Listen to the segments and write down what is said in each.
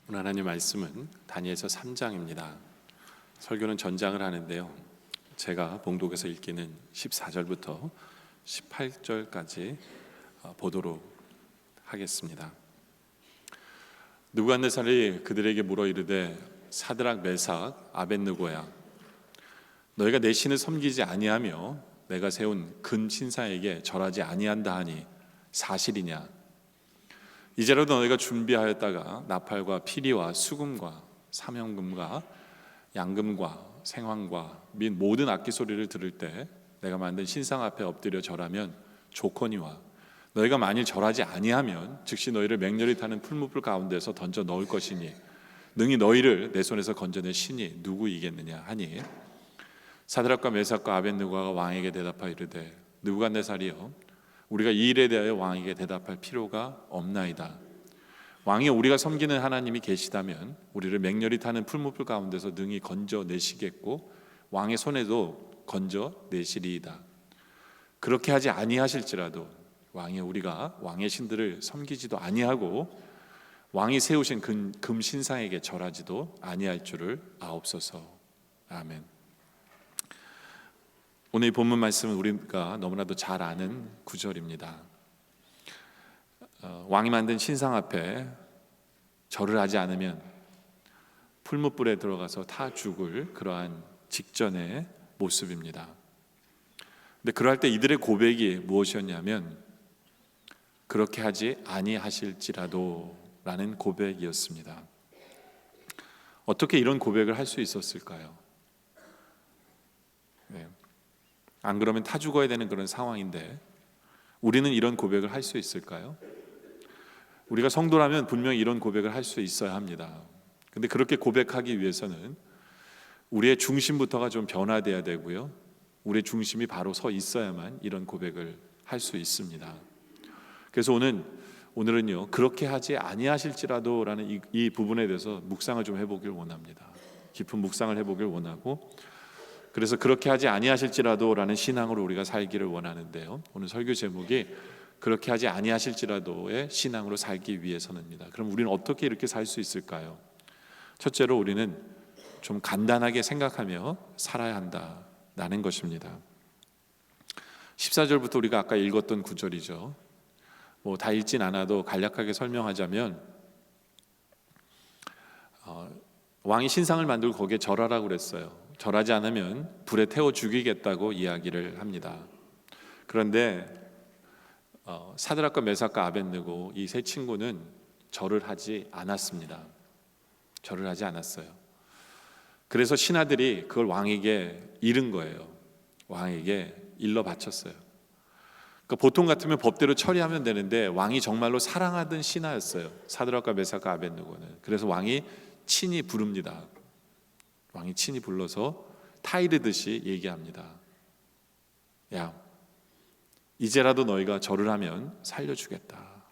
오늘 하나님 말씀은 다니엘서 3장입니다. 설교는 전장을 하는데요, 제가 봉독에서 읽기는 14절부터 18절까지 보도록 하겠습니다. 느부갓네살이 그들에게 물어 이르되 사드락 메삭 아벳느고야, 너희가 내 신을 섬기지 아니하며 내가 세운 금 신사에게 절하지 아니한다 하니 사실이냐? 이제라도 너희가 준비하였다가 나팔과 피리와 수금과 사명금과 양금과 생황과 및 모든 악기 소리를 들을 때 내가 만든 신상 앞에 엎드려 절하면 좋거니와, 너희가 만일 절하지 아니하면 즉시 너희를 맹렬히 타는 풀무불 가운데서 던져 넣을 것이니 능히 너희를 내 손에서 건져낼 신이 누구이겠느냐 하니, 사드락과 메삭과 아벳느고가 왕에게 대답하여 이르되 느부갓네살이여, 우리가 이 일에 대하여 왕에게 대답할 필요가 없나이다. 왕이 우리가 섬기는 하나님이 계시다면 우리를 맹렬히 타는 풀무불 가운데서 능히 건져내시겠고 왕의 손에도 건져내시리이다. 그렇게 하지 아니하실지라도 왕이 우리가 왕의 신들을 섬기지도 아니하고 왕이 세우신 금 신상에게 절하지도 아니할 줄을 아옵소서. 아멘. 오늘 이 본문 말씀은 우리가 너무나도 잘 아는 구절입니다. 왕이 만든 신상 앞에 절을 하지 않으면 풀무불에 들어가서 타 죽을 그러한 직전의 모습입니다. 근데 그럴 때 이들의 고백이 무엇이었냐면 그렇게 하지 아니하실지라도 라는 고백이었습니다. 어떻게 이런 고백을 할 수 있었을까요? 안 그러면 타 죽어야 되는 그런 상황인데 우리는 이런 고백을 할 수 있을까요? 우리가 성도라면 분명히 이런 고백을 할 수 있어야 합니다. 근데 그렇게 고백하기 위해서는 우리의 중심부터가 좀 변화돼야 되고요, 우리의 중심이 바로 서 있어야만 이런 고백을 할 수 있습니다. 그래서 오늘은요, 그렇게 하지 아니하실지라도 라는 이 부분에 대해서 묵상을 좀 해보길 원합니다. 깊은 묵상을 해보길 원하고, 그래서 그렇게 하지 아니하실지라도 라는 신앙으로 우리가 살기를 원하는데요, 오늘 설교 제목이 그렇게 하지 아니하실지라도의 신앙으로 살기 위해서는입니다. 그럼 우리는 어떻게 이렇게 살 수 있을까요? 첫째로 우리는 좀 간단하게 생각하며 살아야 한다라는 것입니다. 14절부터 우리가 아까 읽었던 구절이죠. 다 읽진 않아도 간략하게 설명하자면 왕이 신상을 만들고 거기에 절하라고 그랬어요. 절하지 않으면 불에 태워 죽이겠다고 이야기를 합니다. 그런데 사드락과 메삭과 아벳느고 이 세 친구는 절을 하지 않았습니다. 절을 하지 않았어요. 그래서 신하들이 그걸 왕에게 잃은 거예요. 왕에게 일러 바쳤어요. 그러니까 보통 같으면 법대로 처리하면 되는데 왕이 정말로 사랑하던 신하였어요, 사드락과 메삭과 아벳느고는. 그래서 왕이 친히 부릅니다. 왕이 친히 불러서 타이르듯이 얘기합니다. 야, 이제라도 너희가 절을 하면 살려주겠다.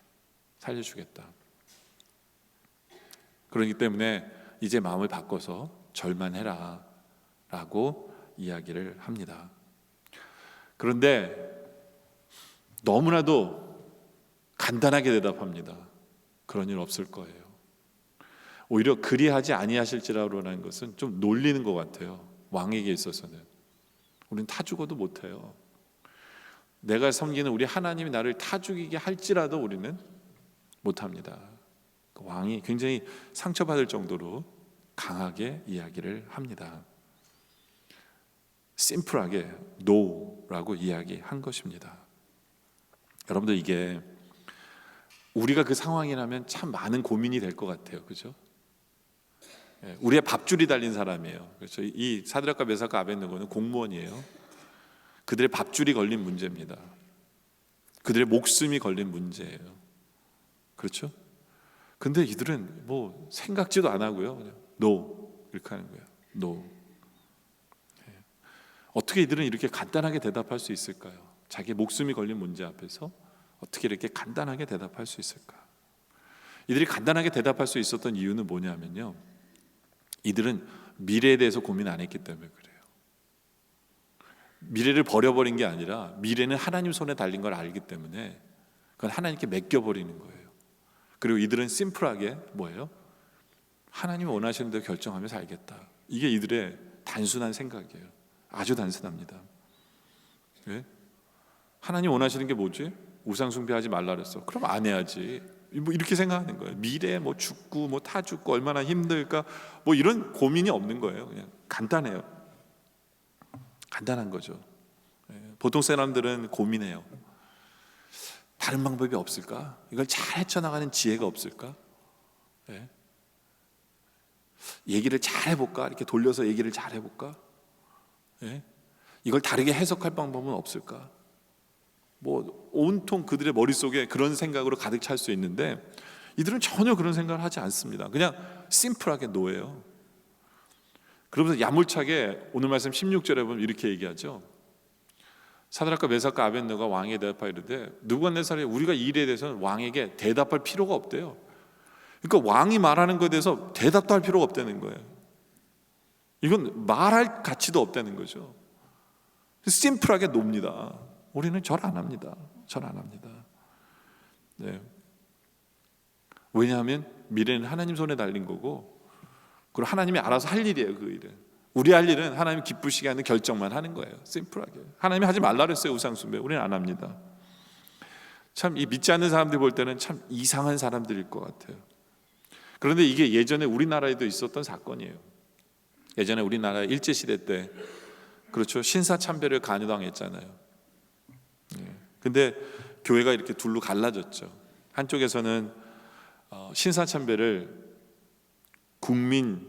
그렇기 때문에 이제 마음을 바꿔서 절만 해라 라고 이야기를 합니다. 그런데 너무나도 간단하게 대답합니다. 그런 일 없을 거예요. 오히려 그리하지 아니하실지라고라는 것은 좀 놀리는 것 같아요. 왕에게 있어서는 우리는 타 죽어도 못해요. 내가 섬기는 우리 하나님이 나를 타 죽이게 할지라도 우리는 못합니다. 왕이 굉장히 상처받을 정도로 강하게 이야기를 합니다. 심플하게 노라고 이야기한 것입니다. 여러분들, 이게 우리가 그 상황이라면 참 많은 고민이 될 것 같아요. 그죠? 우리의 밥줄이 달린 사람이에요. 그렇죠? 이 사드락과 메삭과 아벳느고는 공무원이에요. 그들의 밥줄이 걸린 문제입니다. 그들의 목숨이 걸린 문제예요. 그렇죠? 근데 이들은 생각지도 안 하고요, 그냥 노 이렇게 하는 거예요. 노. 어떻게 이들은 이렇게 간단하게 대답할 수 있을까요? 자기의 목숨이 걸린 문제 앞에서 어떻게 이렇게 간단하게 대답할 수 있을까? 이들이 간단하게 대답할 수 있었던 이유는 뭐냐면요, 이들은 미래에 대해서 고민 안 했기 때문에 그래요. 미래를 버려버린 게 아니라 미래는 하나님 손에 달린 걸 알기 때문에 그건 하나님께 맡겨버리는 거예요. 그리고 이들은 심플하게 뭐예요? 하나님이 원하시는 대로 결정하며 살겠다. 이게 이들의 단순한 생각이에요. 아주 단순합니다. 예? 하나님 원하시는 게 뭐지? 우상 숭배하지 말라 그랬어. 그럼 안 해야지. 뭐 이렇게 생각하는 거예요. 미래 뭐 죽고 뭐 타 죽고 얼마나 힘들까 뭐 이런 고민이 없는 거예요. 그냥 간단해요. 간단한 거죠. 예. 보통 사람들은 고민해요. 다른 방법이 없을까? 이걸 잘 헤쳐나가는 지혜가 없을까? 예. 얘기를 잘 해볼까? 이렇게 돌려서 얘기를 잘 해볼까? 예? 이걸 다르게 해석할 방법은 없을까? 뭐 온통 그들의 머릿속에 그런 생각으로 가득 찰 수 있는데 이들은 전혀 그런 생각을 하지 않습니다. 그냥 심플하게 노예요. 그러면서 야물차게 오늘 말씀 16절에 보면 이렇게 얘기하죠. 사드락과 메삭과 아벳느고가 왕에게 대답하여 이르되 느부갓네살이 우리가 이 일에 대해서는 왕에게 대답할 필요가 없대요. 그러니까 왕이 말하는 것에 대해서 대답도 할 필요가 없다는 거예요. 이건 말할 가치도 없다는 거죠. 심플하게 놉니다. 우리는 절 안 합니다. 절 안 합니다. 네. 왜냐하면 미래는 하나님 손에 달린 거고, 그리고 하나님이 알아서 할 일이에요. 그 일은 우리 할 일은 하나님 기쁘시게 하는 결정만 하는 거예요. 심플하게. 하나님이 하지 말라 그랬어요. 우상숭배. 우리는 안 합니다. 참 이 믿지 않는 사람들이 볼 때는 참 이상한 사람들일 것 같아요. 그런데 이게 예전에 우리나라에도 있었던 사건이에요. 예전에 우리나라 일제시대 때 그렇죠. 신사참배를 간여당했잖아요. 근데 교회가 이렇게 둘로 갈라졌죠. 한쪽에서는 신사참배를 국민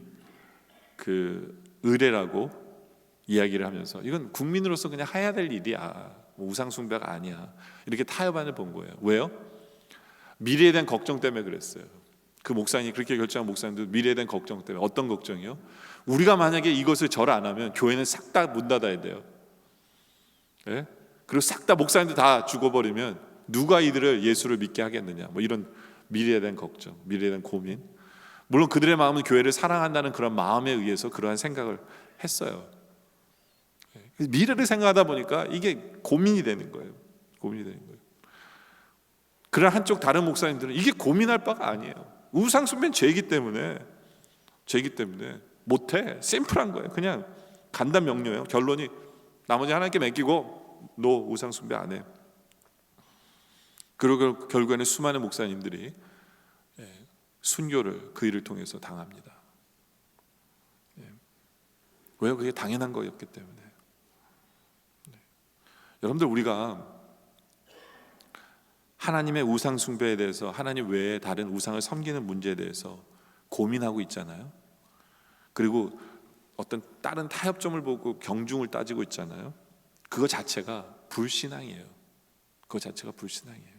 그 의례라고 이야기를 하면서 이건 국민으로서 그냥 해야 될 일이야. 뭐 우상숭배가 아니야. 이렇게 타협안을 본 거예요. 왜요? 미래에 대한 걱정 때문에 그랬어요. 그 목사님이 그렇게 결정한 목사님도 미래에 대한 걱정 때문에. 어떤 걱정이요? 우리가 만약에 이것을 절 안 하면 교회는 싹 다 문 닫아야 돼요. 예? 그리고 싹 다 목사님들 다 죽어버리면 누가 이들을 예수를 믿게 하겠느냐. 뭐 이런 미래에 대한 걱정, 미래에 대한 고민. 물론 그들의 마음은 교회를 사랑한다는 그런 마음에 의해서 그러한 생각을 했어요. 미래를 생각하다 보니까 이게 고민이 되는 거예요. 고민이 되는 거예요. 그러나 한쪽 다른 목사님들은 이게 고민할 바가 아니에요. 우상숭배는 죄이기 때문에 못해. 심플한 거예요. 그냥 간단 명료해요. 결론이 나머지 하나님께 맡기고 너 우상숭배 안 해. 그리고 결국에는 수많은 목사님들이 순교를 그 일을 통해서 당합니다. 왜요? 그게 당연한 거였기 때문에. 여러분들 우리가 하나님의 우상 숭배에 대해서 하나님 외에 다른 우상을 섬기는 문제에 대해서 고민하고 있잖아요. 그리고 어떤 다른 타협점을 보고 경중을 따지고 있잖아요. 그거 자체가 불신앙이에요. 그거 자체가 불신앙이에요.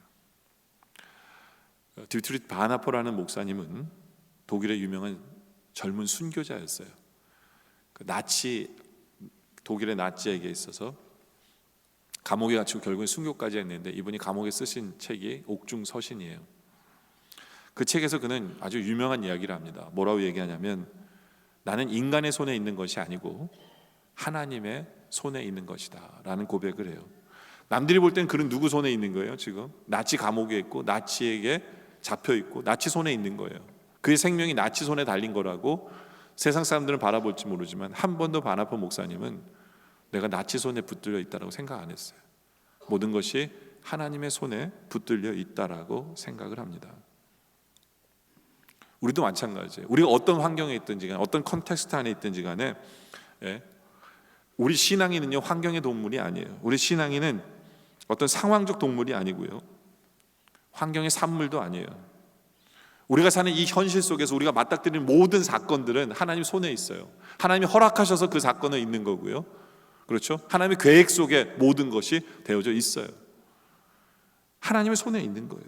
디트리히 바나포라는 목사님은 독일의 유명한 젊은 순교자였어요. 독일의 나치에게 있어서 감옥에 갇히고 결국엔 순교까지 했는데 이분이 감옥에 쓰신 책이 옥중서신이에요. 그 책에서 그는 아주 유명한 이야기를 합니다. 뭐라고 얘기하냐면 나는 인간의 손에 있는 것이 아니고 하나님의 손에 있는 것이다 라는 고백을 해요. 남들이 볼 땐 그는 누구 손에 있는 거예요? 지금 나치 감옥에 있고 나치에게 잡혀 있고 나치 손에 있는 거예요. 그의 생명이 나치 손에 달린 거라고 세상 사람들은 바라볼지 모르지만 한 번도 바나포 목사님은 내가 나치 손에 붙들려 있다라고 생각 안 했어요. 모든 것이 하나님의 손에 붙들려 있다라고 생각을 합니다. 우리도 마찬가지예요. 우리가 어떤 환경에 있든지 간에 어떤 컨텍스트 안에 있든지 간에 우리 신앙인은요 환경의 동물이 아니에요. 우리 신앙인은 어떤 상황적 동물이 아니고요 환경의 산물도 아니에요. 우리가 사는 이 현실 속에서 우리가 맞닥뜨리는 모든 사건들은 하나님 손에 있어요. 하나님이 허락하셔서 그 사건은 있는 거고요. 그렇죠? 하나님의 계획 속에 모든 것이 되어져 있어요. 하나님의 손에 있는 거예요.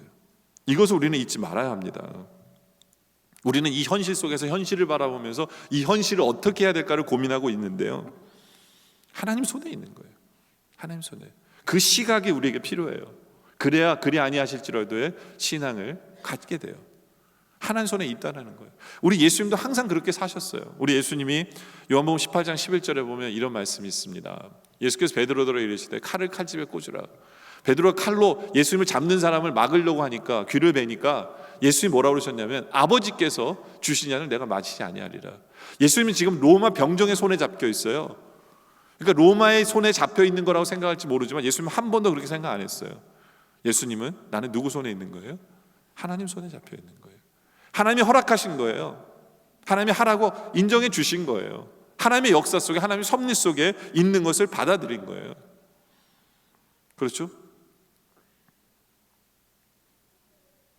이것을 우리는 잊지 말아야 합니다. 우리는 이 현실 속에서 현실을 바라보면서 이 현실을 어떻게 해야 될까를 고민하고 있는데요. 하나님 손에 있는 거예요. 하나님 손에. 그 시각이 우리에게 필요해요. 그래야 그리 아니하실지라도의 신앙을 갖게 돼요. 하나님 손에 있다라는 거예요. 우리 예수님도 항상 그렇게 사셨어요. 우리 예수님이 요한복음 18장 11절에 보면 이런 말씀이 있습니다. 예수께서 베드로더러 이르시되 칼을 칼집에 꽂으라. 베드로가 칼로 예수님을 잡는 사람을 막으려고 하니까 귀를 베니까 예수님이 뭐라고 그러셨냐면 아버지께서 주신 양을 내가 마치지 아니하리라. 예수님은 지금 로마 병정의 손에 잡혀 있어요. 그러니까 로마의 손에 잡혀 있는 거라고 생각할지 모르지만 예수님은 한 번도 그렇게 생각 안 했어요. 예수님은 나는 누구 손에 있는 거예요? 하나님 손에 잡혀 있는 거예요. 하나님이 허락하신 거예요. 하나님이 하라고 인정해 주신 거예요. 하나님의 역사 속에, 하나님의 섭리 속에 있는 것을 받아들인 거예요. 그렇죠?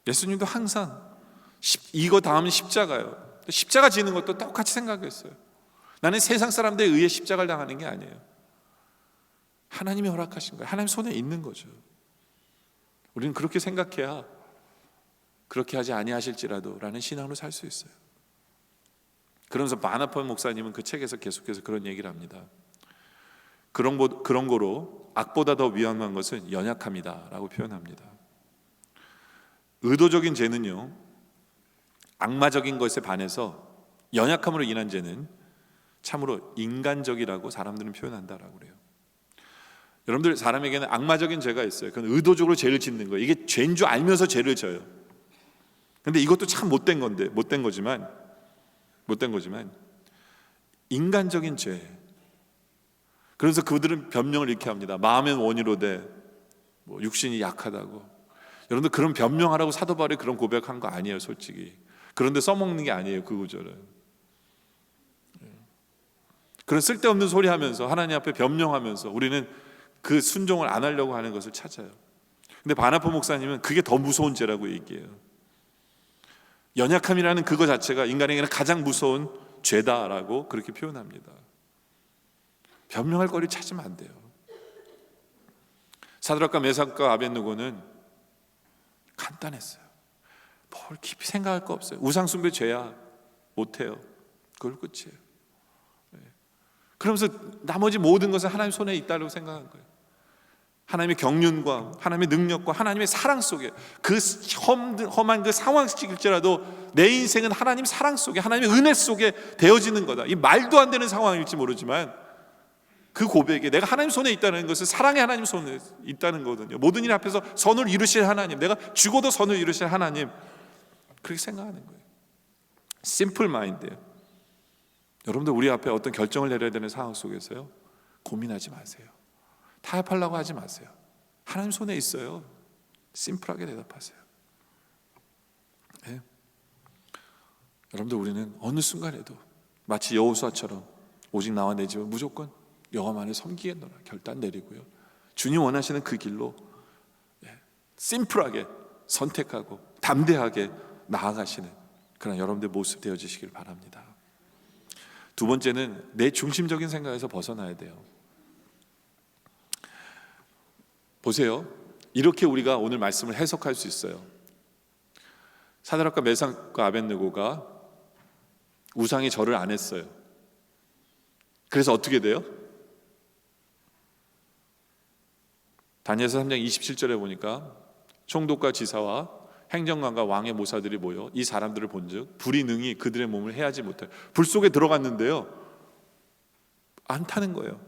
예수님도 항상 이거 다음은 십자가예요. 십자가 지는 것도 똑같이 생각했어요. 나는 세상 사람들에 의해 십자가를 당하는 게 아니에요. 하나님이 허락하신 거예요. 하나님 손에 있는 거죠. 우리는 그렇게 생각해야 그렇게 하지 아니하실지라도 라는 신앙으로 살 수 있어요. 그러면서 바나폰 목사님은 그 책에서 계속해서 그런 얘기를 합니다. 그런 거로 악보다 더 위험한 것은 연약함이다 라고 표현합니다. 의도적인 죄는요, 악마적인 것에 반해서 연약함으로 인한 죄는 참으로 인간적이라고 사람들은 표현한다라고 그래요. 여러분들, 사람에게는 악마적인 죄가 있어요. 그건 의도적으로 죄를 짓는 거예요. 이게 죄인 줄 알면서 죄를 져요. 근데 이것도 참 못된 거지만 인간적인 죄. 그래서 그들은 변명을 이렇게 합니다. 마음의 원이로되 육신이 약하다고. 여러분들, 그런 변명하라고 사도 바울이 그런 고백한 거 아니에요, 솔직히. 그런데 써먹는 게 아니에요, 그 구절은. 그런 쓸데없는 소리 하면서 하나님 앞에 변명하면서 우리는 그 순종을 안 하려고 하는 것을 찾아요. 근데 바나폰 목사님은 그게 더 무서운 죄라고 얘기해요. 연약함이라는 그거 자체가 인간에게는 가장 무서운 죄다라고 그렇게 표현합니다. 변명할 거리 찾으면 안 돼요. 사드락과 메삭과 아벳느고는 간단했어요. 뭘 깊이 생각할 거 없어요. 우상숭배 죄야, 못해요. 그걸 끝이에요. 그러면서 나머지 모든 것은 하나님 손에 있다고 생각한 거예요. 하나님의 경륜과 하나님의 능력과 하나님의 사랑 속에, 그 험한 그 상황일지라도 내 인생은 하나님 사랑 속에, 하나님의 은혜 속에 되어지는 거다. 이 말도 안 되는 상황일지 모르지만 그 고백에 내가 하나님 손에 있다는 것은 사랑의 하나님 손에 있다는 거거든요. 모든 일 앞에서 선을 이루실 하나님, 내가 죽어도 선을 이루실 하나님, 그렇게 생각하는 거예요. 심플 마인드예요. 여러분들, 우리 앞에 어떤 결정을 내려야 되는 상황 속에서요, 고민하지 마세요. 타협하려고 하지 마세요. 하나님 손에 있어요. 심플하게 대답하세요. 네. 여러분들, 우리는 어느 순간에도 마치 여호수아처럼 오직 나와 내 집은 무조건 여호와만을 섬기겠노라 결단 내리고요, 주님 원하시는 그 길로 심플하게 선택하고 담대하게 나아가시는 그런 여러분들 모습 되어주시길 바랍니다. 두 번째는 내 중심적인 생각에서 벗어나야 돼요. 보세요. 이렇게 우리가 오늘 말씀을 해석할 수 있어요. 사드락과 메삭과 아벳느고가 우상의 절을 안 했어요. 그래서 어떻게 돼요? 다니엘서 3장 27절에 보니까 총독과 지사와 행정관과 왕의 모사들이 모여 이 사람들을 본즉 불이 능히 그들의 몸을 해하지 못해. 불 속에 들어갔는데요, 안 타는 거예요.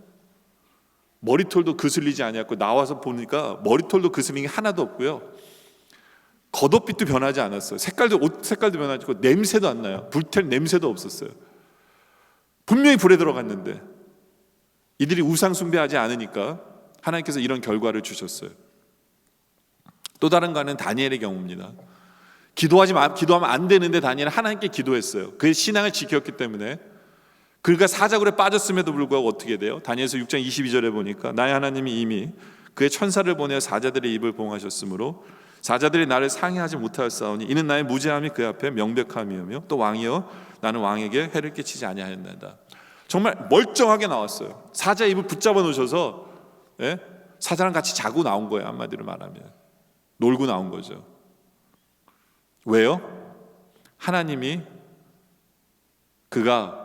머리털도 그슬리지 아니었고, 나와서 보니까 머리털도 그슬린 게 하나도 없고요, 겉옷빛도 변하지 않았어요. 옷 색깔도 변하지 않고 냄새도 안 나요. 불tel 냄새도 없었어요. 분명히 불에 들어갔는데 이들이 우상 숭배하지 않으니까 하나님께서 이런 결과를 주셨어요. 또 다른 가는 다니엘의 경우입니다. 기도하면 안 되는데 다니엘은 하나님께 기도했어요. 그의 신앙을 지켰기 때문에. 그가 사자굴에 빠졌음에도 불구하고 어떻게 돼요? 다니엘서 6장 22절에 보니까 나의 하나님이 이미 그의 천사를 보내어 사자들의 입을 봉하셨으므로 사자들이 나를 상해하지 못하였사오니 이는 나의 무죄함이 그 앞에 명백함이오며 또 왕이여 나는 왕에게 해를 끼치지 아니하였나이다. 정말 멀쩡하게 나왔어요. 사자 입을 붙잡아 놓으셔서 사자랑 같이 자고 나온 거예요. 한마디로 말하면 놀고 나온 거죠. 왜요? 하나님이 그가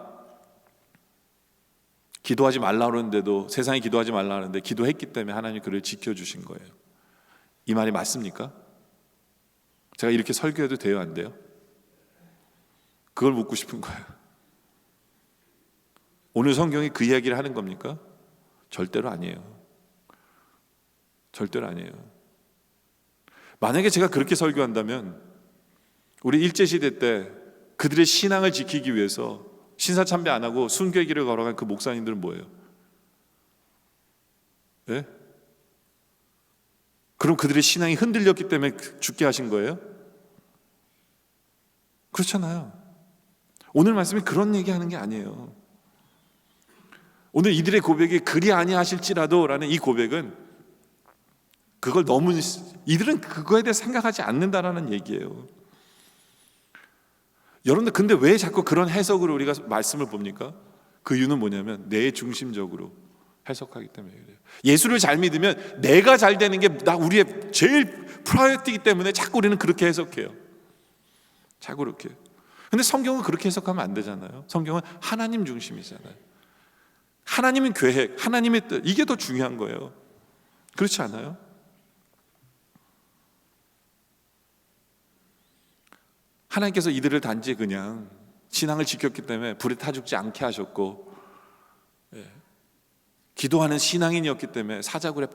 기도하지 말라 그러는데도, 세상이 기도하지 말라 하는데 기도했기 때문에 하나님이 그를 지켜주신 거예요. 이 말이 맞습니까? 제가 이렇게 설교해도 돼요, 안 돼요? 그걸 묻고 싶은 거예요. 오늘 성경이 그 이야기를 하는 겁니까? 절대로 아니에요. 절대로 아니에요. 만약에 제가 그렇게 설교한다면 우리 일제시대 때 그들의 신앙을 지키기 위해서 신사참배 안 하고 순교의 길을 걸어간 그 목사님들은 뭐예요? 예? 그럼 그들의 신앙이 흔들렸기 때문에 죽게 하신 거예요? 그렇잖아요. 오늘 말씀이 그런 얘기하는 게 아니에요. 오늘 이들의 고백이 그리 아니하실지라도 라는 이 고백은 그걸 너무 이들은 그거에 대해 생각하지 않는다라는 얘기예요. 여러분들 근데 왜 자꾸 그런 해석으로 우리가 말씀을 봅니까? 그 이유는 뭐냐면 내 중심적으로 해석하기 때문에 그래요. 예수를 잘 믿으면 내가 잘 되는 게 우리의 제일 프라이어티이기 때문에 자꾸 우리는 그렇게 해석해요. 자꾸 그렇게. 근데 성경은 그렇게 해석하면 안 되잖아요. 성경은 하나님 중심이잖아요. 하나님은 계획, 하나님의 뜻, 이게 더 중요한 거예요. 그렇지 않아요? 하나님께서 이들을 단지 그냥 신앙을 지켰기 때문에 불에 타 죽지 않게 하셨고, 기도하는 신앙인이었기 때문에 사자굴에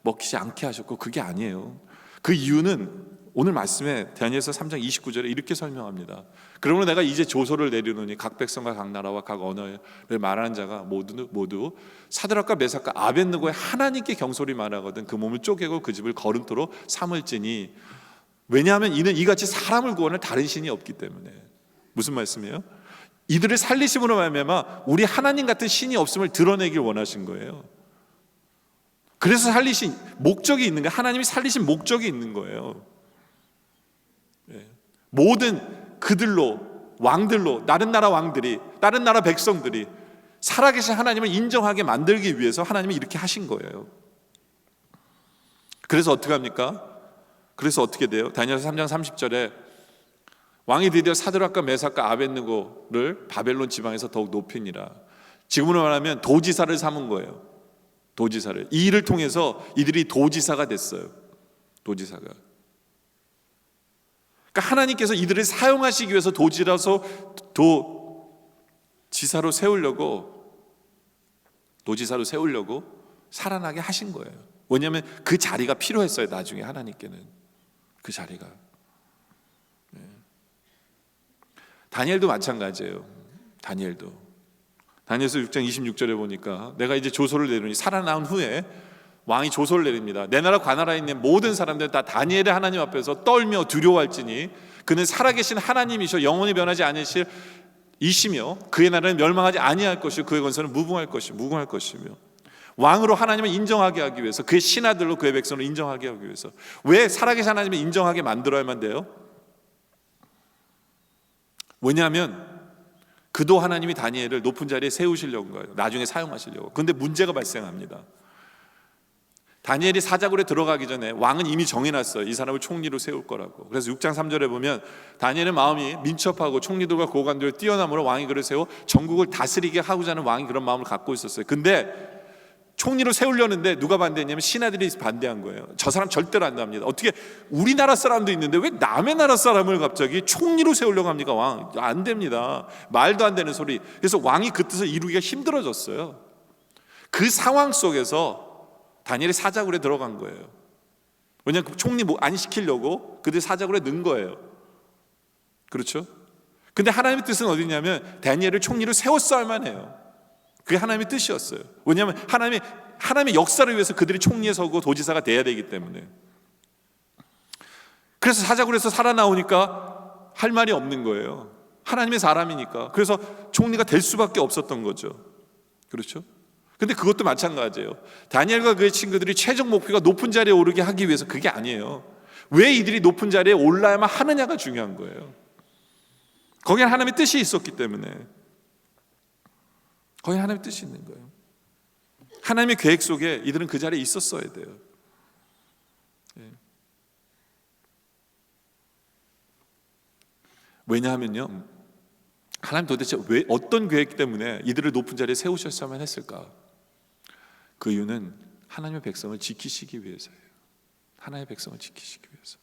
먹히지 않게 하셨고, 그게 아니에요. 그 이유는 오늘 말씀에 다니엘서 3장 29절에 이렇게 설명합니다. 그러므로 내가 이제 조서를 내리노니 각 백성과 각 나라와 각 언어를 말하는 자가 모두 사드락과 메삭과 아벳느고의 하나님께 경솔히 말하거든 그 몸을 쪼개고 그 집을 거름토로 삼을지니. 왜냐하면 이는 이같이 사람을 구원할 다른 신이 없기 때문에. 무슨 말씀이에요? 이들을 살리심으로 말미암아 우리 하나님 같은 신이 없음을 드러내길 원하신 거예요. 그래서 살리신 목적이 있는 거예요. 하나님이 살리신 목적이 있는 거예요. 모든 그들로, 왕들로, 다른 나라 왕들이, 다른 나라 백성들이 살아계신 하나님을 인정하게 만들기 위해서 하나님이 이렇게 하신 거예요. 그래서 어떻게 합니까? 그래서 어떻게 돼요? 다니엘서 3장 30절에 왕이 드디어 사드락과 메삭과 아벳느고를 바벨론 지방에서 더욱 높이니라. 지금으로 말하면 도지사를 삼은 거예요. 도지사를. 이 일을 통해서 이들이 도지사가 됐어요. 도지사가. 그러니까 하나님께서 이들을 사용하시기 위해서 도지사로 세우려고 살아나게 하신 거예요. 왜냐하면 그 자리가 필요했어요. 나중에 하나님께는 그 자리가. 다니엘도 마찬가지예요. 다니엘서 6장 26절에 보니까 내가 이제 조서를 내리니 살아나온 후에 왕이 조서를 내립니다. 내 나라 관나라에 있는 모든 사람들 다 다니엘의 하나님 앞에서 떨며 두려워할지니 그는 살아계신 하나님이셔 영원히 변하지 않으실 이시며 그의 나라는 멸망하지 아니할 것이고 그의 권세는 무궁할 것이며 왕으로 하나님을 인정하게 하기 위해서 그의 신하들로 그의 백성을 인정하게 하기 위해서. 왜 살아계신 하나님을 인정하게 만들어야만 돼요? 왜냐하면 그도 하나님이 다니엘을 높은 자리에 세우시려고 거예요. 나중에 사용하시려고. 그런데 문제가 발생합니다. 다니엘이 사자굴에 들어가기 전에 왕은 이미 정해놨어요. 이 사람을 총리로 세울 거라고. 그래서 6장 3절에 보면 다니엘의 마음이 민첩하고 총리들과 고관들을 뛰어남으로 왕이 그를 세워 전국을 다스리게 하고자 하는 왕이 그런 마음을 갖고 있었어요. 근데 총리로 세우려는데 누가 반대했냐면 신하들이 반대한 거예요. 저 사람 절대로 안 합니다. 어떻게 우리나라 사람도 있는데 왜 남의 나라 사람을 갑자기 총리로 세우려고 합니까? 왕 안 됩니다. 말도 안 되는 소리. 그래서 왕이 그 뜻을 이루기가 힘들어졌어요. 그 상황 속에서 다니엘이 사자굴에 들어간 거예요. 왜냐하면 총리 안 시키려고 그들 사자굴에 넣은 거예요. 그렇죠? 근데 하나님의 뜻은 어디냐면 다니엘을 총리로 세웠어야만 해요. 그게 하나님의 뜻이었어요. 왜냐하면 하나님의 역사를 위해서 그들이 총리에 서고 도지사가 돼야 되기 때문에. 그래서 사자굴에서 살아나오니까 할 말이 없는 거예요. 하나님의 사람이니까. 그래서 총리가 될 수밖에 없었던 거죠. 그렇죠? 근데 그것도 마찬가지예요. 다니엘과 그의 친구들이 최종 목표가 높은 자리에 오르게 하기 위해서 그게 아니에요. 왜 이들이 높은 자리에 올라야만 하느냐가 중요한 거예요. 거기에 하나님의 뜻이 있었기 때문에. 거기에 하나님의 뜻이 있는 거예요. 하나님의 계획 속에 이들은 그 자리에 있었어야 돼요. 왜냐하면요, 하나님 도대체 왜 어떤 계획 때문에 이들을 높은 자리에 세우셨어야만 했을까? 그 이유는 하나님의 백성을 지키시기 위해서예요. 하나님의 백성을 지키시기 위해서.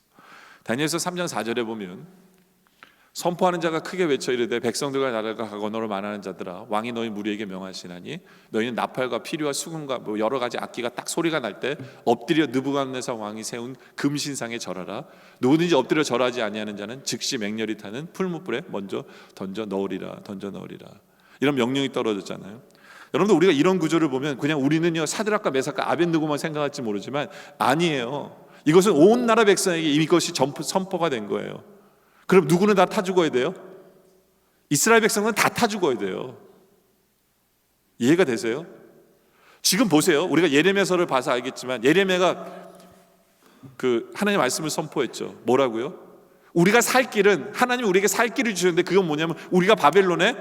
다니엘서 3장 4절에 보면 선포하는 자가 크게 외쳐 이르되 백성들과 나라가 가고 너를 만하는 자들아 왕이 너희 무리에게 명하시나니 너희는 나팔과 피리와 수금과 뭐 여러 가지 악기가 딱 소리가 날 때 엎드려 느부갓네살 왕이 세운 금신상에 절하라. 누구든지 엎드려 절하지 아니하는 자는 즉시 맹렬히 타는 풀무불에 먼저 던져 넣으리라. 이런 명령이 떨어졌잖아요. 여러분들 우리가 이런 구조를 보면 그냥 우리는요 사드락과 메삭과 아벳느고만 생각할지 모르지만 아니에요. 이것은 온 나라 백성에게 이것이 선포가 된 거예요. 그럼 누구는 다 타 죽어야 돼요? 이스라엘 백성은 다 타 죽어야 돼요. 이해가 되세요? 지금 보세요. 우리가 예레미야서를 봐서 알겠지만 예레미야가 그 하나님의 말씀을 선포했죠. 뭐라고요? 우리가 살 길은 하나님이 우리에게 살 길을 주셨는데 그건 뭐냐면 우리가 바벨론에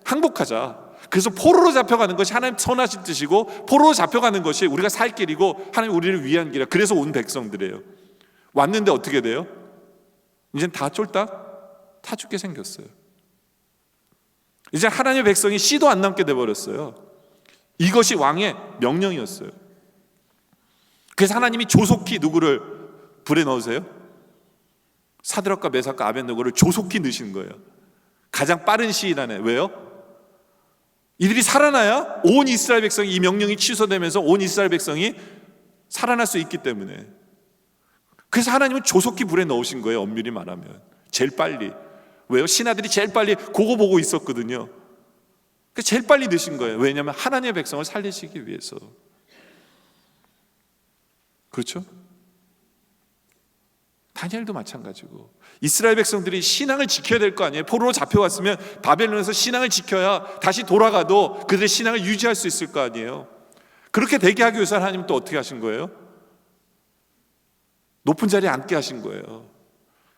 항복하자. 그래서 포로로 잡혀가는 것이 하나님 선하신 뜻이고 포로로 잡혀가는 것이 우리가 살 길이고 하나님 우리를 위한 길이야. 그래서 온 백성들이에요. 왔는데 어떻게 돼요? 이젠 다 쫄딱 타 죽게 생겼어요. 이제 하나님의 백성이 씨도 안 남게 돼버렸어요. 이것이 왕의 명령이었어요. 그래서 하나님이 조속히 누구를 불에 넣으세요? 사드락과 메삭과 아벳느고를 조속히 넣으신 거예요. 가장 빠른 시일 안에. 왜요? 이들이 살아나야 온 이스라엘 백성이 이 명령이 취소되면서 온 이스라엘 백성이 살아날 수 있기 때문에. 그래서 하나님은 조속히 불에 넣으신 거예요. 엄밀히 말하면 제일 빨리. 왜요? 신하들이 제일 빨리 그거 보고 있었거든요. 그래서 제일 빨리 넣으신 거예요. 왜냐하면 하나님의 백성을 살리시기 위해서. 그렇죠? 다니엘도 마찬가지고 이스라엘 백성들이 신앙을 지켜야 될 거 아니에요. 포로로 잡혀왔으면 바벨론에서 신앙을 지켜야 다시 돌아가도 그들의 신앙을 유지할 수 있을 거 아니에요. 그렇게 되게 하기 위해서 하나님은 또 어떻게 하신 거예요? 높은 자리에 앉게 하신 거예요.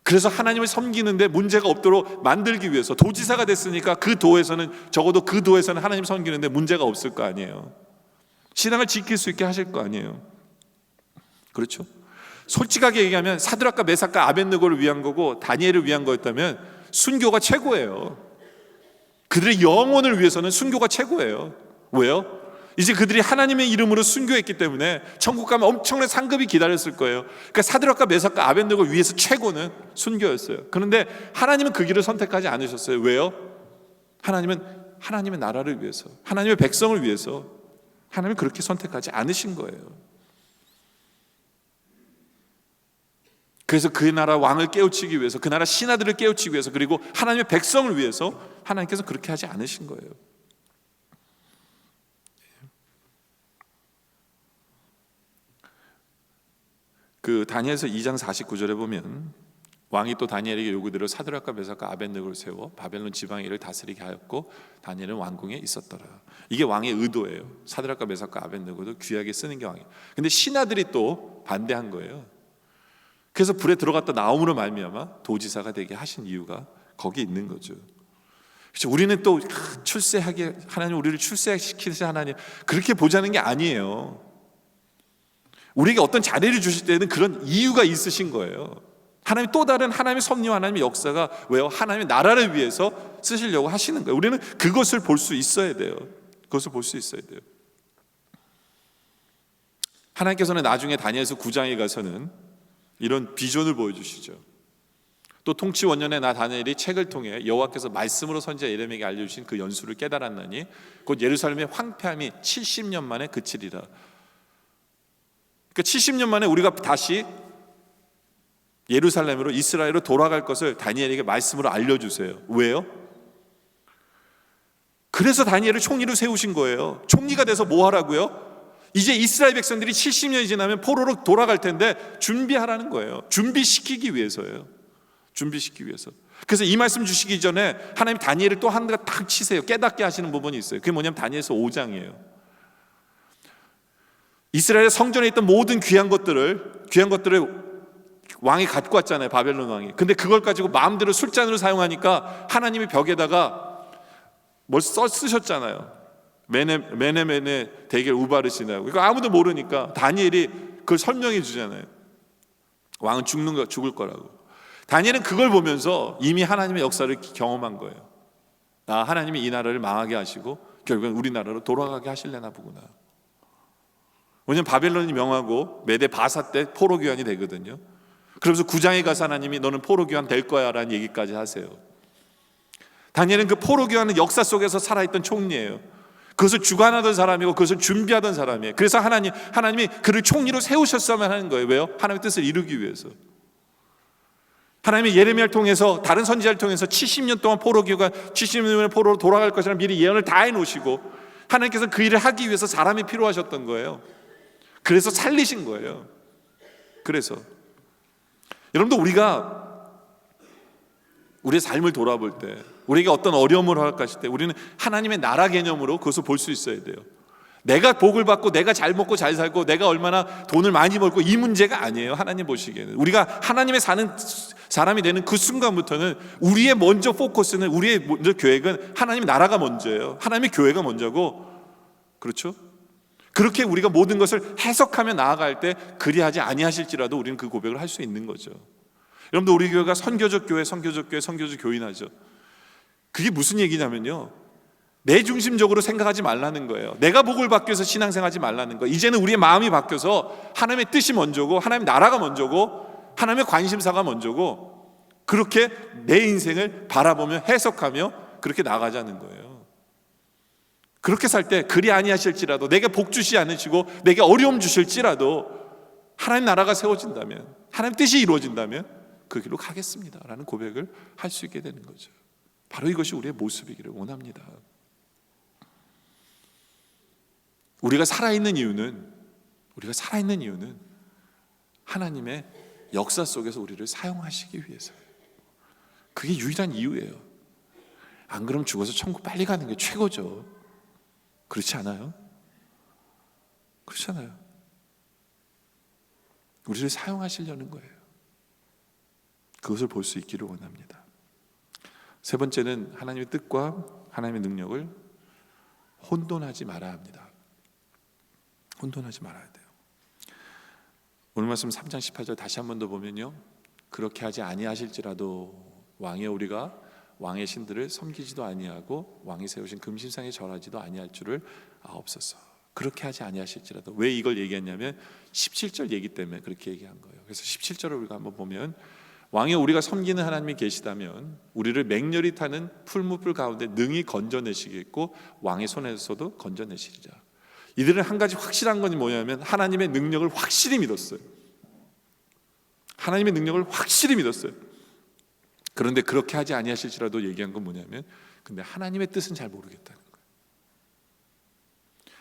그래서 하나님을 섬기는데 문제가 없도록 만들기 위해서 도지사가 됐으니까 그 도에서는 적어도 그 도에서는 하나님 섬기는데 문제가 없을 거 아니에요. 신앙을 지킬 수 있게 하실 거 아니에요. 그렇죠? 솔직하게 얘기하면 사드락과 메삭과 아벳느고를 위한 거고 다니엘을 위한 거였다면 순교가 최고예요. 그들의 영혼을 위해서는 순교가 최고예요. 왜요? 이제 그들이 하나님의 이름으로 순교했기 때문에 천국 가면 엄청난 상급이 기다렸을 거예요. 그러니까 사드락과 메삭과 아벳느고를 위해서 최고는 순교였어요. 그런데 하나님은 그 길을 선택하지 않으셨어요. 왜요? 하나님은 하나님의 나라를 위해서, 하나님의 백성을 위해서 하나님은 그렇게 선택하지 않으신 거예요. 그래서 그 나라 왕을 깨우치기 위해서, 그 나라 신하들을 깨우치기 위해서, 그리고 하나님의 백성을 위해서 하나님께서 그렇게 하지 않으신 거예요. 그 다니엘서 2장 49절에 보면 왕이 또 다니엘에게 요구대로 사드락과 메삭과 아벳느고를 세워 바벨론 지방을 다스리게 하였고 다니엘은 왕궁에 있었더라. 이게 왕의 의도예요. 사드락과 메삭과 아벳느고도 귀하게 쓰는 게 왕이에요. 근데 신하들이 또 반대한 거예요. 그래서 불에 들어갔다 나옴으로 말미암아 도지사가 되게 하신 이유가 거기 있는 거죠. 그렇죠? 우리는 또 출세하게 하나님 우리를 출세시키시 하나님 그렇게 보자는 게 아니에요. 우리에게 어떤 자리를 주실 때는 그런 이유가 있으신 거예요. 하나님 또 다른 하나님의 섭리와 하나님의 역사가 왜요? 하나님의 나라를 위해서 쓰시려고 하시는 거예요. 우리는 그것을 볼 수 있어야 돼요. 그것을 볼 수 있어야 돼요. 하나님께서는 나중에 다니엘서 9장에 가서는 이런 비전을 보여주시죠. 또 통치 원년에 나 다니엘이 책을 통해 여호와께서 말씀으로 선지자 예레미야에게 알려주신 그 연수를 깨달았나니 곧 예루살렘의 황폐함이 70년 만에 그치리라. 그러니까 70년 만에 우리가 다시 예루살렘으로 이스라엘로 돌아갈 것을 다니엘에게 말씀으로 알려주세요. 왜요? 그래서 다니엘을 총리로 세우신 거예요. 총리가 돼서 뭐 하라고요? 이제 이스라엘 백성들이 70년이 지나면 포로로 돌아갈 텐데 준비하라는 거예요. 준비시키기 위해서예요. 준비시키기 위해서. 그래서 이 말씀 주시기 전에 하나님 다니엘을 또 한 대 딱 치세요. 깨닫게 하시는 부분이 있어요. 그게 뭐냐면 다니엘서 5장이에요. 이스라엘의 성전에 있던 모든 귀한 것들을 왕이 갖고 왔잖아요. 바벨론 왕이. 근데 그걸 가지고 마음대로 술잔으로 사용하니까 하나님이 벽에다가 뭘 쓰셨잖아요. 메네 대결 우바르시나고. 이거 아무도 모르니까 다니엘이 그걸 설명해 주잖아요. 왕은 죽을 거라고. 다니엘은 그걸 보면서 이미 하나님의 역사를 경험한 거예요. 아, 하나님이 이 나라를 망하게 하시고 결국은 우리나라로 돌아가게 하실래나 보구나. 왜냐하면 바벨론이 명하고 메대 바사 때 포로 귀환이 되거든요. 그러면서 9장에 가서 하나님이 너는 포로 귀환 될 거야 라는 얘기까지 하세요. 다니엘은 그 포로교회는 역사 속에서 살아있던 총리예요. 그것을 주관하던 사람이고 그것을 준비하던 사람이에요. 그래서 하나님이 그를 총리로 세우셨어야만 하는 거예요. 왜요? 하나님의 뜻을 이루기 위해서. 하나님이 예레미야를 통해서, 다른 선지자를 통해서 70년 동안 포로교회가 70년의 포로로 돌아갈 것이라는 미리 예언을 다 해놓으시고 하나님께서 그 일을 하기 위해서 사람이 필요하셨던 거예요. 그래서 살리신 거예요. 그래서 여러분도 우리의 삶을 돌아볼 때, 우리에게 어떤 어려움을 허락하실 때 우리는 하나님의 나라 개념으로 그것을 볼 수 있어야 돼요. 내가 복을 받고 내가 잘 먹고 잘 살고 내가 얼마나 돈을 많이 벌고 이 문제가 아니에요. 하나님 보시기에는 우리가 하나님의 사는 사람이 되는 그 순간부터는 우리의 먼저 포커스는, 우리의 먼저 계획은 하나님의 나라가 먼저예요. 하나님의 교회가 먼저고, 그렇죠? 그렇게 우리가 모든 것을 해석하며 나아갈 때 그리하지 아니하실지라도 우리는 그 고백을 할 수 있는 거죠. 여러분들, 우리 교회가 선교적 교회, 선교적 교인하죠. 그게 무슨 얘기냐면요, 내 중심적으로 생각하지 말라는 거예요. 내가 복을 받기 위해서 신앙생활하지 말라는 거예요. 이제는 우리의 마음이 바뀌어서 하나님의 뜻이 먼저고 하나님의 나라가 먼저고 하나님의 관심사가 먼저고, 그렇게 내 인생을 바라보며 해석하며 그렇게 나가자는 거예요. 그렇게 살 때 그리 아니하실지라도, 내게 복 주시지 않으시고 내게 어려움 주실지라도 하나님 나라가 세워진다면, 하나님 뜻이 이루어진다면 그 길로 가겠습니다 라는 고백을 할 수 있게 되는 거죠. 바로 이것이 우리의 모습이기를 원합니다. 우리가 살아있는 이유는 하나님의 역사 속에서 우리를 사용하시기 위해서예요. 그게 유일한 이유예요. 안 그러면 죽어서 천국 빨리 가는 게 최고죠. 그렇지 않아요? 그렇잖아요. 우리를 사용하시려는 거예요. 그것을 볼 수 있기를 원합니다. 세 번째는 하나님의 뜻과 하나님의 능력을 혼돈하지 말아야 합니다. 혼돈하지 말아야 돼요. 오늘 말씀 3장 18절 다시 한 번 더 보면요, 그렇게 하지 아니하실지라도 우리가 왕의 신들을 섬기지도 아니하고 왕이 세우신 금신상에 절하지도 아니할 줄을 아옵소서. 그렇게 하지 아니하실지라도. 왜 이걸 얘기했냐면 17절 얘기 때문에 그렇게 얘기한 거예요. 그래서 17절을 우리가 한번 보면, 왕이 우리가 섬기는 하나님이 계시다면 우리를 맹렬히 타는 풀무불 가운데 능히 건져내시겠고 왕의 손에서도 건져내시리라. 이들은 한 가지 확실한 건 뭐냐면 하나님의 능력을 확실히 믿었어요. 하나님의 능력을 확실히 믿었어요. 그런데 그렇게 하지 아니하실지라도 얘기한 건 뭐냐면, 근데 하나님의 뜻은 잘 모르겠다는 거예요.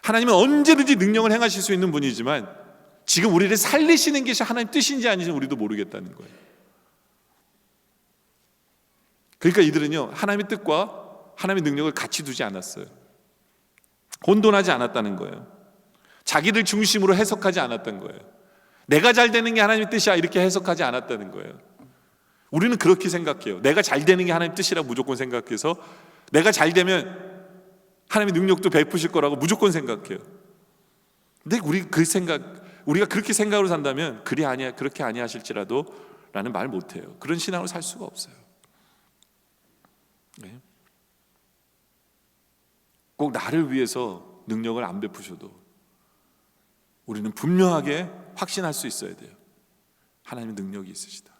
하나님은 언제든지 능력을 행하실 수 있는 분이지만 지금 우리를 살리시는 것이 하나님 뜻인지 아닌지 우리도 모르겠다는 거예요. 그러니까 이들은요, 하나님의 뜻과 하나님의 능력을 같이 두지 않았어요. 혼돈하지 않았다는 거예요. 자기들 중심으로 해석하지 않았던 거예요. 내가 잘 되는 게 하나님의 뜻이야 이렇게 해석하지 않았다는 거예요. 우리는 그렇게 생각해요. 내가 잘 되는 게 하나님 뜻이라고 무조건 생각해서 내가 잘 되면 하나님의 능력도 베푸실 거라고 무조건 생각해요. 근데 우리가 그렇게 생각으로 산다면 그렇게 아니하실지라도 라는 말 못해요. 그런 신앙으로 살 수가 없어요. 네. 꼭 나를 위해서 능력을 안 베푸셔도 우리는 분명하게 확신할 수 있어야 돼요. 하나님의 능력이 있으시다.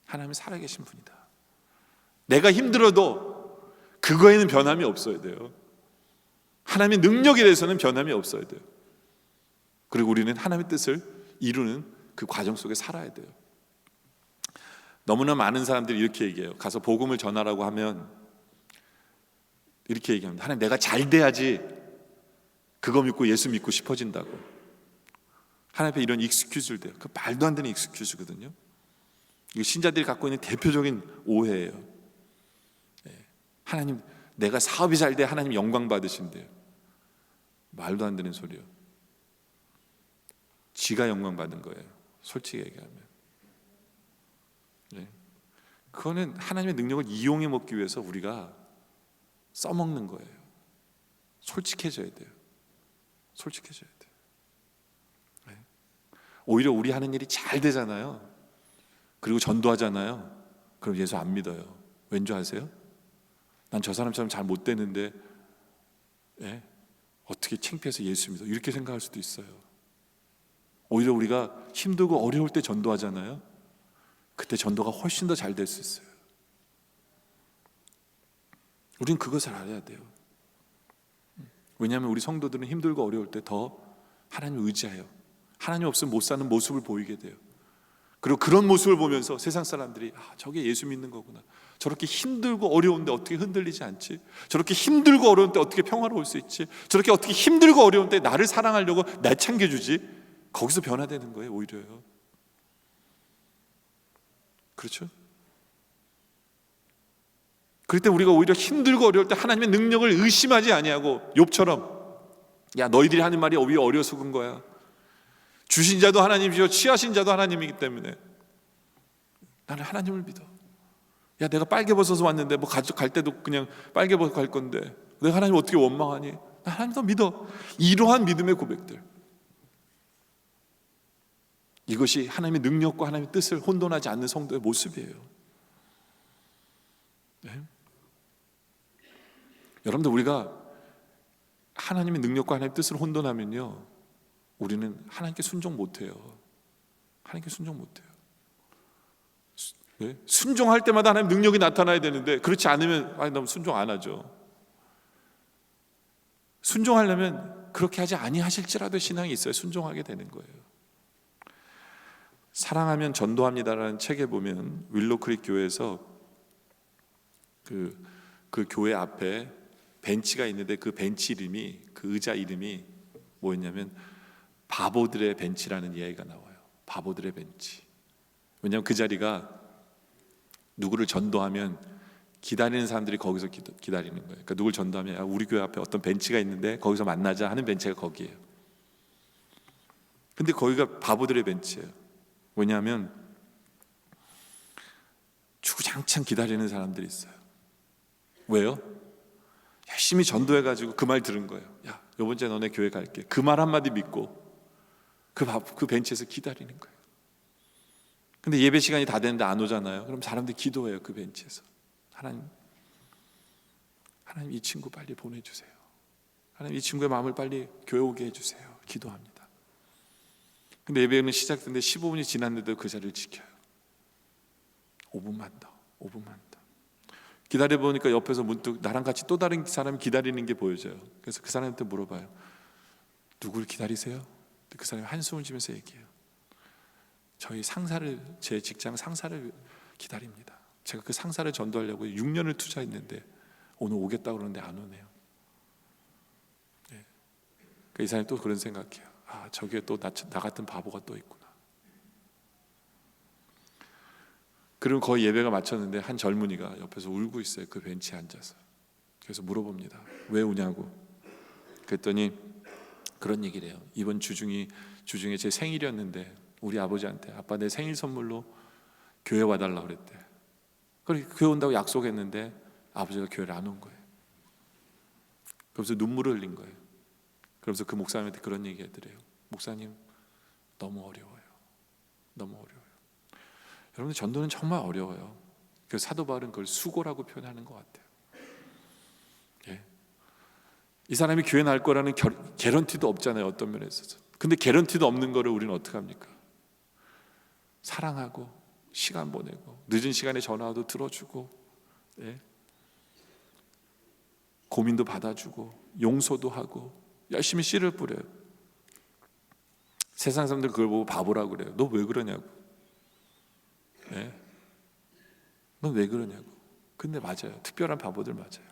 하나님이 살아계신 분이다. 내가 힘들어도 그거에는 변함이 없어야 돼요. 하나님의 능력에 대해서는 변함이 없어야 돼요. 그리고 우리는 하나님의 뜻을 이루는 그 과정 속에 살아야 돼요. 너무나 많은 사람들이 이렇게 얘기해요. 가서 복음을 전하라고 하면 이렇게 얘기합니다. 하나님, 내가 잘 돼야지 그거 믿고 예수 믿고 싶어진다고. 하나님 앞에 이런 익스큐즈를 대요. 그 말도 안 되는 익스큐즈거든요. 이거 신자들이 갖고 있는 대표적인 오해예요. 하나님, 내가 사업이 잘 돼 하나님 영광 받으신대요. 말도 안 되는 소리요. 지가 영광 받은 거예요. 솔직히 얘기하면. 그거는 하나님의 능력을 이용해 먹기 위해서 우리가 써먹는 거예요. 솔직해져야 돼요. 솔직해져야 돼요. 오히려 우리 하는 일이 잘 되잖아요. 그리고 전도하잖아요. 그럼 예수 안 믿어요. 왠 줄 아세요? 난 저 사람처럼 잘 못 되는데 어떻게 창피해서 예수 믿어? 이렇게 생각할 수도 있어요. 오히려 우리가 힘들고 어려울 때 전도하잖아요. 그때 전도가 훨씬 더 잘 될 수 있어요. 우리는 그것을 알아야 돼요. 왜냐하면 우리 성도들은 힘들고 어려울 때 더 하나님을 의지해요. 하나님 없으면 못 사는 모습을 보이게 돼요. 그리고 그런 모습을 보면서 세상 사람들이 저게 예수 믿는 거구나. 저렇게 힘들고 어려운데 어떻게 흔들리지 않지? 저렇게 힘들고 어려운데 어떻게 평화로울 수 있지? 저렇게 어떻게 힘들고 어려운데 나를 사랑하려고 날 챙겨주지? 거기서 변화되는 거예요, 오히려요. 그렇죠? 그럴 때 우리가 오히려 힘들고 어려울 때 하나님의 능력을 의심하지 아니하고 욥처럼, 야 너희들이 하는 말이 오히려 어려서 그런 거야. 주신 자도 하나님이시고 취하신 자도 하나님이기 때문에 나는 하나님을 믿어. 야 내가 빨개 벗어서 왔는데 뭐 가족 갈 때도 그냥 빨개 벗어 갈 건데 내가 하나님 어떻게 원망하니? 나 하나님 더 믿어. 이러한 믿음의 고백들, 이것이 하나님의 능력과 하나님의 뜻을 혼돈하지 않는 성도의 모습이에요. 네? 여러분들, 우리가 하나님의 능력과 하나님의 뜻을 혼돈하면요, 우리는 하나님께 순종 못해요. 하나님께 순종 못해요. 네? 순종할 때마다 하나님 능력이 나타나야 되는데 그렇지 않으면 너무 순종 안 하죠. 순종하려면 그렇게 하지 아니하실지라도 신앙이 있어야 순종하게 되는 거예요. 사랑하면 전도합니다라는 책에 보면 윌로크릭 교회에서 그 교회 앞에 벤치가 있는데 그 벤치 이름이, 그 의자 이름이 뭐였냐면 바보들의 벤치라는 이야기가 나와요. 바보들의 벤치. 왜냐하면 그 자리가 누구를 전도하면 기다리는 사람들이 거기서 기다리는 거예요. 그러니까 누굴 전도하면 우리 교회 앞에 어떤 벤치가 있는데 거기서 만나자 하는 벤치가 거기예요. 근데 거기가 바보들의 벤치예요. 왜냐하면 주구장창 기다리는 사람들이 있어요. 왜요? 열심히 전도해가지고 그 말 들은 거예요. 야, 이번 주에 너네 교회 갈게. 그 말 한마디 믿고 그 벤치에서 기다리는 거예요. 근데 예배 시간이 다 됐는데 안 오잖아요. 그럼 사람들이 기도해요. 그 벤치에서. 하나님 이 친구 빨리 보내주세요. 하나님 이 친구의 마음을 빨리 교회 오게 해주세요. 기도합니다. 근데 예배는 시작됐는데 15분이 지났는데도 그 자리를 지켜요. 5분만 더. 기다려보니까 옆에서 문득 나랑 같이 또 다른 사람이 기다리는 게 보여져요. 그래서 그 사람한테 물어봐요. 누굴 기다리세요? 그 사람이 한숨을 쉬면서 얘기해요. 저희 상사를, 제 직장 상사를 기다립니다. 제가 그 상사를 전도하려고 6년을 투자했는데 오늘 오겠다고 그러는데 안 오네요. 네. 이 사람이 또 그런 생각해요. 저기에 또 나 같은 바보가 또 있구나. 그리고 거의 예배가 마쳤는데 한 젊은이가 옆에서 울고 있어요. 그 벤치에 앉아서. 그래서 물어봅니다. 왜 우냐고. 그랬더니 그런 얘기를 해요. 이번 주중에 제 생일이었는데 우리 아버지한테 아빠 내 생일 선물로 교회 와달라고 그랬대. 그래서 교회 온다고 약속했는데 아버지가 교회를 안 온 거예요. 그러면서 눈물을 흘린 거예요. 그러면서 그 목사님한테 그런 얘기 해드려요. 목사님 너무 어려워요. 여러분들, 전도는 정말 어려워요. 그래서 사도 바울은 그걸 수고라고 표현하는 것 같아요. 예. 이 사람이 교회 나올 거라는 개런티도 없잖아요. 어떤 면에 있어서. 근데 개런티도 없는 거를 우리는 어떻게 합니까? 사랑하고 시간 보내고 늦은 시간에 전화도 들어주고, 예. 고민도 받아주고 용서도 하고 열심히 씨를 뿌려요. 세상 사람들 그걸 보고 바보라고 그래요. 너 왜 그러냐고. 네. 넌 왜 그러냐고. 근데 맞아요. 특별한 바보들 맞아요.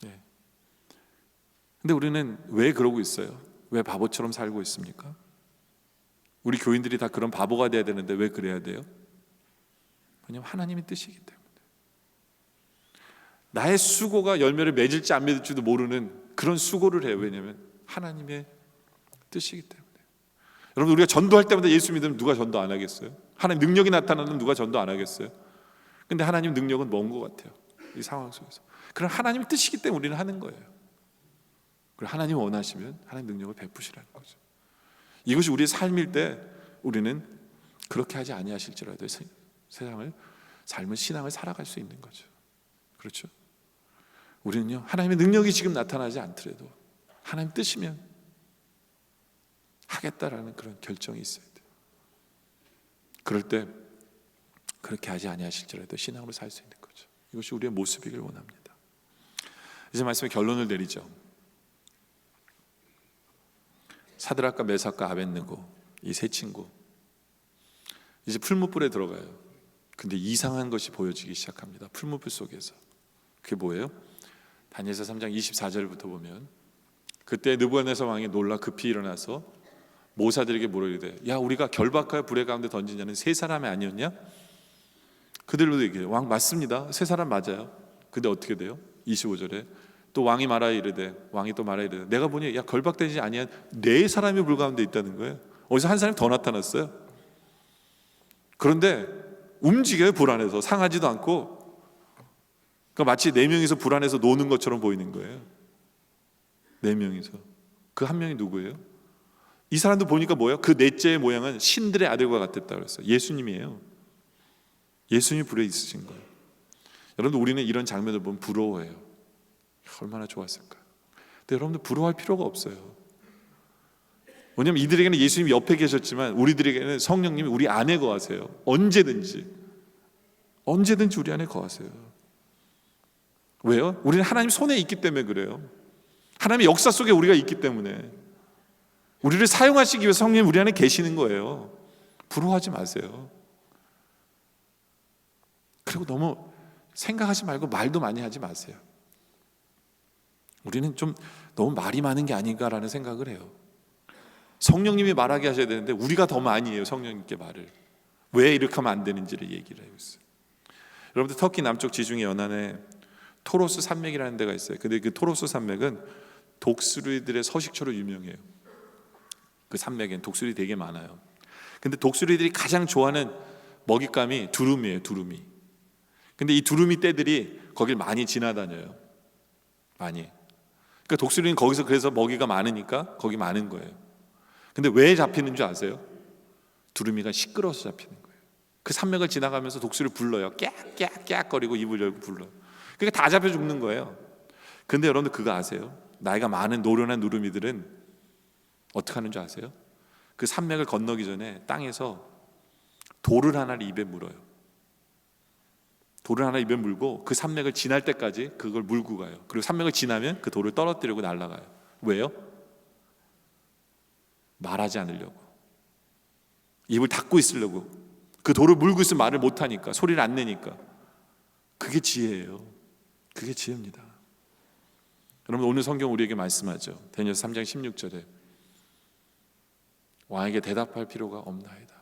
네. 근데 우리는 왜 그러고 있어요? 왜 바보처럼 살고 있습니까? 우리 교인들이 다 그런 바보가 돼야 되는데 왜 그래야 돼요? 왜냐하면 하나님의 뜻이기 때문에. 나의 수고가 열매를 맺을지 안 맺을지도 모르는 그런 수고를 해요. 왜냐하면 하나님의 뜻이기 때문에. 여러분, 우리가 전도할 때마다 예수 믿으면 누가 전도 안 하겠어요? 하나님 능력이 나타나면 누가 전도 안 하겠어요? 근데 하나님 능력은 먼 것 같아요. 이 상황 속에서. 그럼 하나님 뜻이기 때문에 우리는 하는 거예요. 그리고 하나님 원하시면 하나님 능력을 베푸시라는 거죠. 이것이 우리의 삶일 때 우리는 그렇게 하지 아니하실지라도 세상을 삶을 신앙을 살아갈 수 있는 거죠. 그렇죠? 우리는요, 하나님의 능력이 지금 나타나지 않더라도 하나님 뜻이면 하겠다라는 그런 결정이 있어야 돼요. 그럴 때 그렇게 하지 아니하실지라도 신앙으로 살 수 있는 거죠. 이것이 우리의 모습이길 원합니다. 이제 말씀의 결론을 내리죠. 사드락과 메삭과 아벳느고, 이 세 친구 이제 풀무불에 들어가요. 근데 이상한 것이 보여지기 시작합니다. 풀무불 속에서. 그게 뭐예요? 다니엘서 3장 24절부터 보면, 그때 느부갓네살 왕이 놀라 급히 일어나서 모사들에게 물어 이르되, 야, 우리가 결박하여 불의 가운데 던진 자는 세 사람이 아니었냐? 그들도 얘기해요. 왕 맞습니다. 세 사람 맞아요. 근데 어떻게 돼요? 25절에 또 왕이 말하여 이르되, 왕이 또 말하여 이르되, 내가 보니 야, 결박되지 아니한 네 사람이 불 가운데 있다는 거예요. 어디서 한 사람이 더 나타났어요. 그런데 움직여요. 불 안에서 상하지도 않고. 그러니까 마치 네 명이서 불 안에서 노는 것처럼 보이는 거예요. 네 명이서. 그 한 명이 누구예요? 이 사람도 보니까 뭐예요? 그 넷째의 모양은 신들의 아들과 같았다 그랬어요. 예수님이에요. 예수님이 불에 있으신 거예요. 여러분들, 우리는 이런 장면을 보면 부러워해요. 얼마나 좋았을까. 근데 여러분들 부러워할 필요가 없어요. 왜냐하면 이들에게는 예수님이 옆에 계셨지만 우리들에게는 성령님이 우리 안에 거하세요. 언제든지 우리 안에 거하세요. 왜요? 우리는 하나님 손에 있기 때문에 그래요. 하나님의 역사 속에 우리가 있기 때문에, 우리를 사용하시기 위해서 성령님 우리 안에 계시는 거예요. 부러워하지 마세요. 그리고 너무 생각하지 말고 말도 많이 하지 마세요. 우리는 좀 너무 말이 많은 게 아닌가라는 생각을 해요. 성령님이 말하게 하셔야 되는데 우리가 더 많이 해요. 성령님께 말을. 왜 이렇게 하면 안 되는지를 얘기를 하고 있어요. 여러분들, 터키 남쪽 지중해 연안에 토로스 산맥이라는 데가 있어요. 근데 그 토로스 산맥은 독수리들의 서식처로 유명해요. 그 산맥엔 독수리 되게 많아요. 근데 독수리들이 가장 좋아하는 먹잇감이 두루미예요. 두루미. 근데 이 두루미 떼들이 거길 많이 지나다녀요. 많이. 그러니까 독수리는 거기서 그래서 먹이가 많으니까 거기 많은 거예요. 근데 왜 잡히는 줄 아세요? 두루미가 시끄러워서 잡히는 거예요. 그 산맥을 지나가면서 독수리를 불러요. 깨악 거리고 입을 열고 불러요. 그러니까 다 잡혀 죽는 거예요. 근데 여러분들 그거 아세요? 나이가 많은 노련한 두루미들은 어떻게 하는 줄 아세요? 그 산맥을 건너기 전에 땅에서 돌을 하나를 입에 물어요. 돌을 하나 입에 물고 그 산맥을 지날 때까지 그걸 물고 가요. 그리고 산맥을 지나면 그 돌을 떨어뜨리고 날아가요. 왜요? 말하지 않으려고. 입을 닫고 있으려고. 그 돌을 물고 있으면 말을 못하니까, 소리를 안 내니까. 그게 지혜예요. 그게 지혜입니다. 여러분, 오늘 성경 우리에게 말씀하죠. 다니엘서 3장 16절에 왕에게 대답할 필요가 없나이다.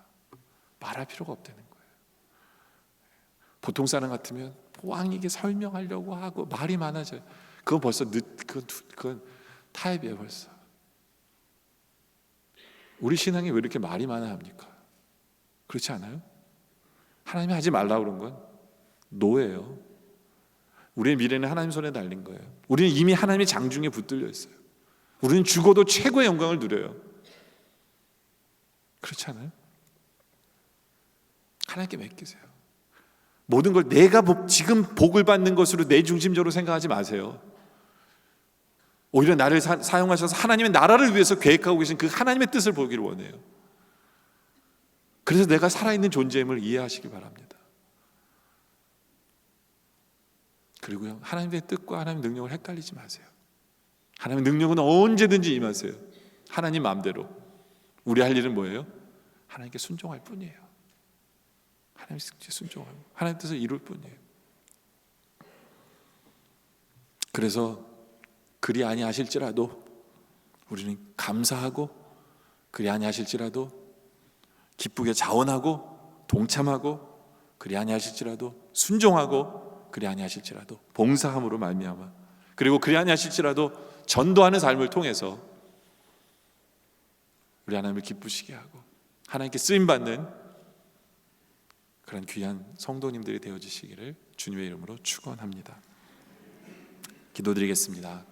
말할 필요가 없다는 거예요. 보통 사람 같으면 왕에게 설명하려고 하고 말이 많아져요. 그건 벌써 그건 타협이에요. 벌써. 우리 신앙이 왜 이렇게 말이 많아 합니까? 그렇지 않아요? 하나님이 하지 말라고 그런 건 노예요. 우리의 미래는 하나님 손에 달린 거예요. 우리는 이미 하나님의 장중에 붙들려 있어요. 우리는 죽어도 최고의 영광을 누려요. 그렇지 않아요? 하나님께 맡기세요. 모든 걸 내가 지금 복을 받는 것으로 내 중심적으로 생각하지 마세요. 오히려 나를 사용하셔서 하나님의 나라를 위해서 계획하고 계신 그 하나님의 뜻을 보기를 원해요. 그래서 내가 살아있는 존재임을 이해하시기 바랍니다. 그리고요, 하나님의 뜻과 하나님의 능력을 헷갈리지 마세요. 하나님의 능력은 언제든지 임하세요. 하나님 마음대로. 우리 할 일은 뭐예요? 하나님께 순종할 뿐이에요. 하나님께 순종하고 하나님 뜻을 이룰 뿐이에요. 그래서 그리 아니하실지라도 우리는 감사하고, 그리 아니하실지라도 기쁘게 자원하고 동참하고, 그리 아니하실지라도 순종하고, 그리 아니하실지라도 봉사함으로 말미암아, 그리고 그리 아니하실지라도 전도하는 삶을 통해서 우리 하나님을 기쁘시게 하고 하나님께 쓰임받는 그런 귀한 성도님들이 되어주시기를 주님의 이름으로 축원합니다. 기도드리겠습니다.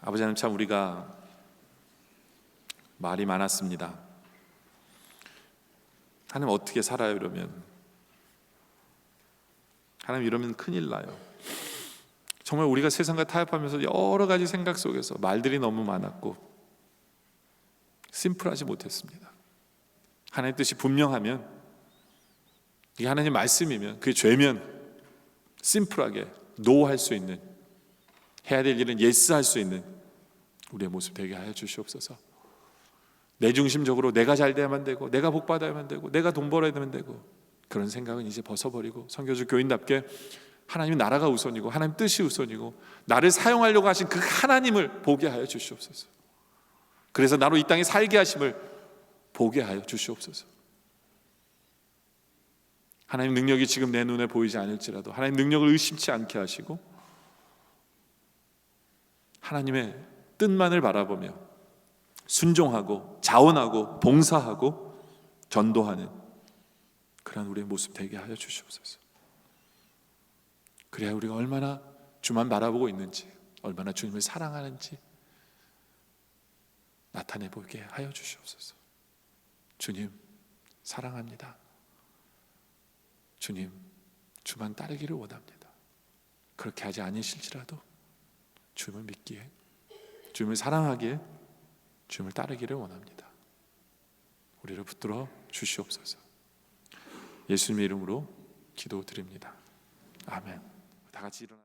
아버지 하나님, 참 우리가 말이 많았습니다. 하나님, 어떻게 살아요 이러면? 하나님, 이러면 큰일 나요. 정말 우리가 세상과 타협하면서 여러 가지 생각 속에서 말들이 너무 많았고 심플하지 못했습니다. 하나님 뜻이 분명하면, 이게 하나님 말씀이면, 그게 죄면 심플하게 노할 수 있는 해야 될 일은 예스할 수 있는 우리의 모습 되게 하여 주시옵소서. 내 중심적으로 내가 잘 돼야만 되고, 내가 복 받아야만 되고, 내가 돈 벌어야만 되고, 그런 생각은 이제 벗어버리고 선교주 교인답게 하나님의 나라가 우선이고 하나님 뜻이 우선이고 나를 사용하려고 하신 그 하나님을 보게 하여 주시옵소서. 그래서 나로 이 땅에 살게 하심을 보게 하여 주시옵소서. 하나님 능력이 지금 내 눈에 보이지 않을지라도 하나님 능력을 의심치 않게 하시고 하나님의 뜻만을 바라보며 순종하고 자원하고 봉사하고 전도하는 그런 우리의 모습 되게 하여 주시옵소서. 그래야 우리가 얼마나 주만 바라보고 있는지, 얼마나 주님을 사랑하는지 나타내 보게 하여 주시옵소서. 주님 사랑합니다. 주님 주만 따르기를 원합니다. 그렇게 하지 아니실지라도 주님을 믿기에, 주님을 사랑하기에, 주님을 따르기를 원합니다. 우리를 붙들어 주시옵소서. 예수님의 이름으로 기도드립니다. 아멘. 다 같이 일어나.